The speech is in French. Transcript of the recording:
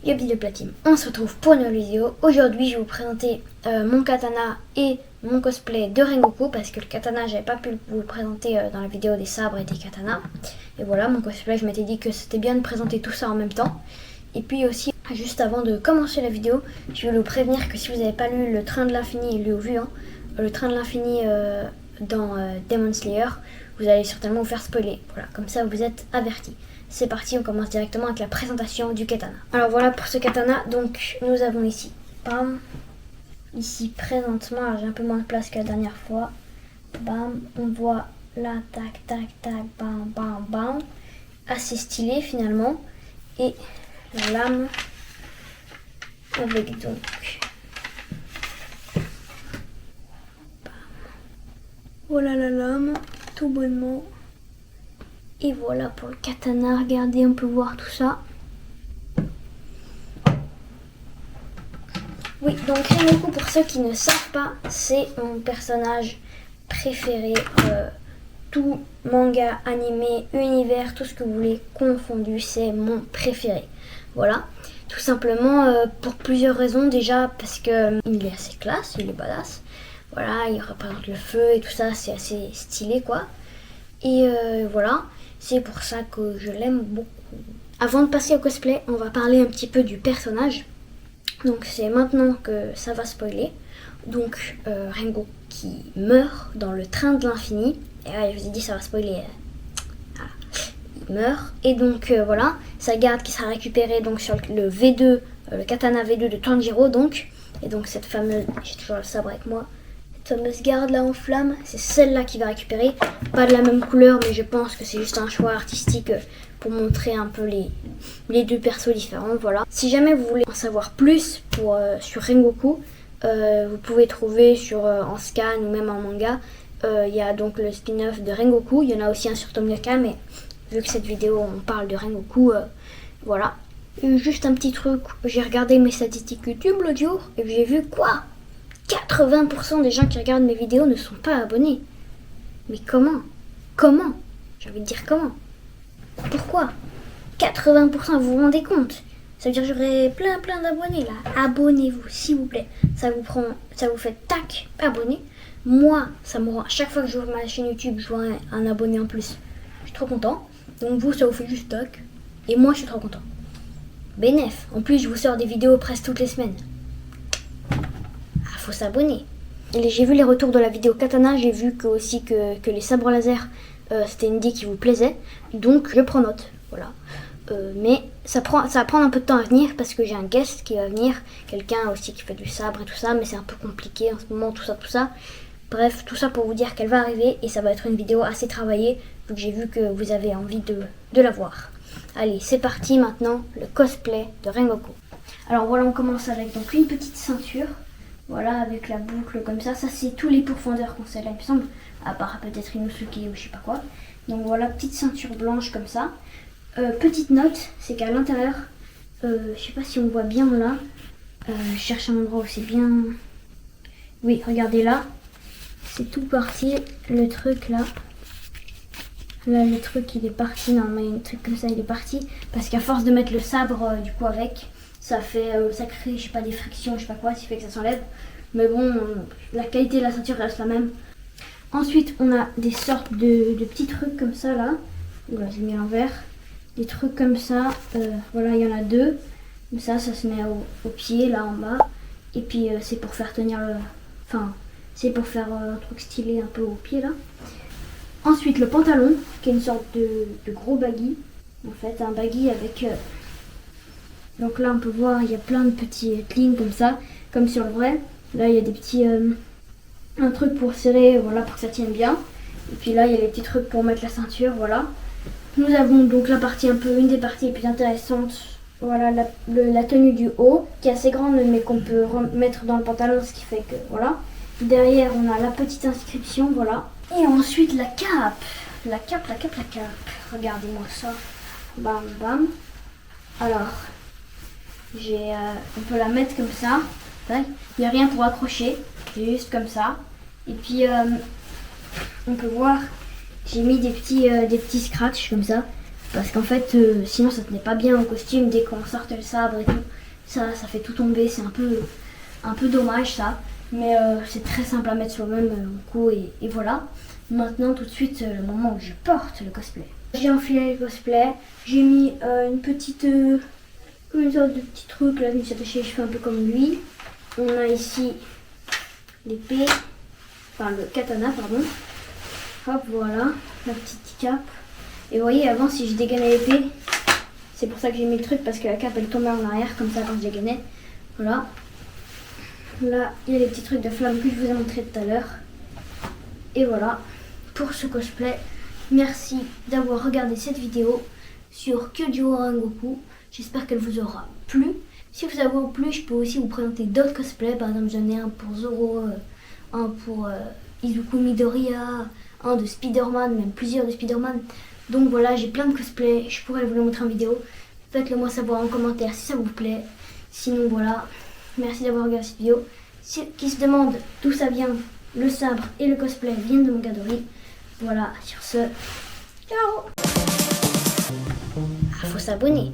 Yo de Platine, on se retrouve pour une nouvelle vidéo. Aujourd'hui je vais vous présenter mon katana et mon cosplay de Rengoku, parce que le katana j'avais pas pu vous le présenter dans la vidéo des sabres et des katanas. Et voilà, mon cosplay, je m'étais dit que c'était bien de présenter tout ça en même temps. Et puis aussi, juste avant de commencer la vidéo, je vais vous prévenir que si vous n'avez pas lu Le Train de l'Infini et lu hein, Le Train de l'Infini dans Demon Slayer, vous allez certainement vous faire spoiler. Voilà, comme ça vous êtes avertis. C'est parti, on commence directement avec la présentation du katana. Alors voilà pour ce katana, donc nous avons ici, bam, ici présentement, j'ai un peu moins de place que la dernière fois, bam, on voit là, tac, tac, tac, bam, bam, bam, assez stylé finalement, et la lame avec donc, bam. Voilà la lame, tout bonnement. Et voilà pour le katana, regardez, on peut voir tout ça. Oui, donc Rengoku, pour ceux qui ne savent pas, c'est mon personnage préféré. Tout manga, animé, univers, tout ce que vous voulez confondu, c'est mon préféré. Voilà, tout simplement pour plusieurs raisons. Déjà parce que il est assez classe, il est badass. Voilà, il représente le feu et tout ça, c'est assez stylé quoi. Et voilà. C'est pour ça que je l'aime beaucoup. Avant de passer au cosplay, on va parler un petit peu du personnage. Donc c'est maintenant que ça va spoiler. Donc Rengoku qui meurt dans le train de l'infini. Et ouais, je vous ai dit ça va spoiler. Voilà. Il meurt. Et donc voilà, sa garde qui sera récupérée donc sur le V2, le katana V2 de Tanjiro donc. Et donc cette fameuse, j'ai toujours le sabre avec moi. Fameuse garde là en flamme, c'est celle-là qui va récupérer. Pas de la même couleur, mais je pense que c'est juste un choix artistique pour montrer un peu les deux persos différents. Voilà. Si jamais vous voulez en savoir plus sur Rengoku, vous pouvez trouver en scan ou même en manga. Il y a donc le spin-off de Rengoku. Il y en a aussi un sur Tomioka, mais vu que cette vidéo on parle de Rengoku, voilà. Et juste un petit truc, j'ai regardé mes statistiques YouTube l'autre jour et j'ai vu quoi ? 80% des gens qui regardent mes vidéos ne sont pas abonnés. Mais comment ? Comment ? J'ai envie de dire comment ? Pourquoi ? 80%, vous vous rendez compte ? Ça veut dire que j'aurai plein d'abonnés là. Abonnez-vous, s'il vous plaît. Ça vous fait tac, abonner. Moi, ça me rend, à chaque fois que j'ouvre ma chaîne YouTube, je vois un abonné en plus. Je suis trop content. Donc vous, ça vous fait juste tac. Et moi, je suis trop content. Bénef. En plus, je vous sors des vidéos presque toutes les semaines. Faut s'abonner. Et j'ai vu les retours de la vidéo katana, j'ai vu que les sabres laser c'était une idée qui vous plaisait, donc je prends note, voilà. Mais ça va prendre un peu de temps à venir parce que j'ai un guest qui va venir, quelqu'un aussi qui fait du sabre et tout ça, mais c'est un peu compliqué en ce moment, tout ça. Bref, tout ça pour vous dire qu'elle va arriver et ça va être une vidéo assez travaillée, vu que j'ai vu que vous avez envie de la voir. Allez, c'est parti maintenant, le cosplay de Rengoku. Alors voilà, on commence avec donc une petite ceinture. Voilà, avec la boucle comme ça. Ça, c'est tous les pourfendeurs qu'on sait là, il me semble. À part peut-être Inosuke ou je sais pas quoi. Donc voilà, petite ceinture blanche comme ça. Petite note, c'est qu'à l'intérieur, je sais pas si on voit bien là. Je cherche un endroit où c'est bien. Oui, regardez là. C'est tout parti. Le truc là. Là, le truc il est parti. Normalement, il y a un truc comme ça, il est parti. Parce qu'à force de mettre le sabre du coup avec. Ça crée, je sais pas, des frictions, je sais pas quoi, ce qui fait que ça s'enlève. Mais bon, la qualité de la ceinture reste la même. Ensuite, on a des sortes de petits trucs comme ça là. Oula, j'ai mis à l'envers. Des trucs comme ça. Voilà, il y en a deux. Mais ça se met au pied là en bas. Et puis c'est pour faire tenir le. Enfin, c'est pour faire un truc stylé un peu au pied là. Ensuite, le pantalon, qui est une sorte de gros baggy. En fait, un baggy avec. Donc là on peut voir il y a plein de petites lignes comme ça, comme sur le vrai. Là il y a des petits un truc pour serrer, voilà, pour que ça tienne bien. Et puis là il y a les petits trucs pour mettre la ceinture, voilà. Nous avons donc une des parties les plus intéressantes. Voilà la tenue du haut qui est assez grande mais qu'on peut mettre dans le pantalon, ce qui fait que voilà. Derrière on a la petite inscription, voilà. Et ensuite la cape. La cape. Regardez-moi ça. Bam bam. Alors. On peut la mettre comme ça. Il n'y a rien pour accrocher, juste comme ça. Et puis on peut voir, j'ai mis des petits scratchs comme ça. Parce qu'en fait, sinon ça tenait pas bien au costume dès qu'on sortait le sabre et tout. Ça fait tout tomber, c'est un peu dommage ça. Mais c'est très simple à mettre sur le même coup et voilà. Maintenant tout de suite le moment où je porte le cosplay. J'ai enfilé le cosplay, j'ai mis une petite, comme une sorte de petit truc là, je me suis attaché les cheveux un peu comme lui. On a ici l'épée, enfin le katana pardon. Hop voilà, la petite cape. Et vous voyez avant si je dégainais l'épée, c'est pour ça que j'ai mis le truc parce que la cape elle tombait en arrière comme ça quand je dégainais. Voilà. Là il y a les petits trucs de flamme que je vous ai montré tout à l'heure. Et voilà pour ce cosplay. Merci d'avoir regardé cette vidéo sur Kyujo Rengoku. J'espère qu'elle vous aura plu. Si vous avez plu, je peux aussi vous présenter d'autres cosplays. Par exemple, j'en ai un pour Zoro, un pour Izuku Midoriya, un de Spider-Man, même plusieurs de Spider-Man. Donc voilà, j'ai plein de cosplays. Je pourrais vous les montrer en vidéo. Faites-le moi savoir en commentaire si ça vous plaît. Sinon voilà, merci d'avoir regardé cette vidéo. Ceux qui se demandent d'où ça vient, le sabre et le cosplay viennent de mon Gadori. Voilà, sur ce, ciao. Ah, faut s'abonner.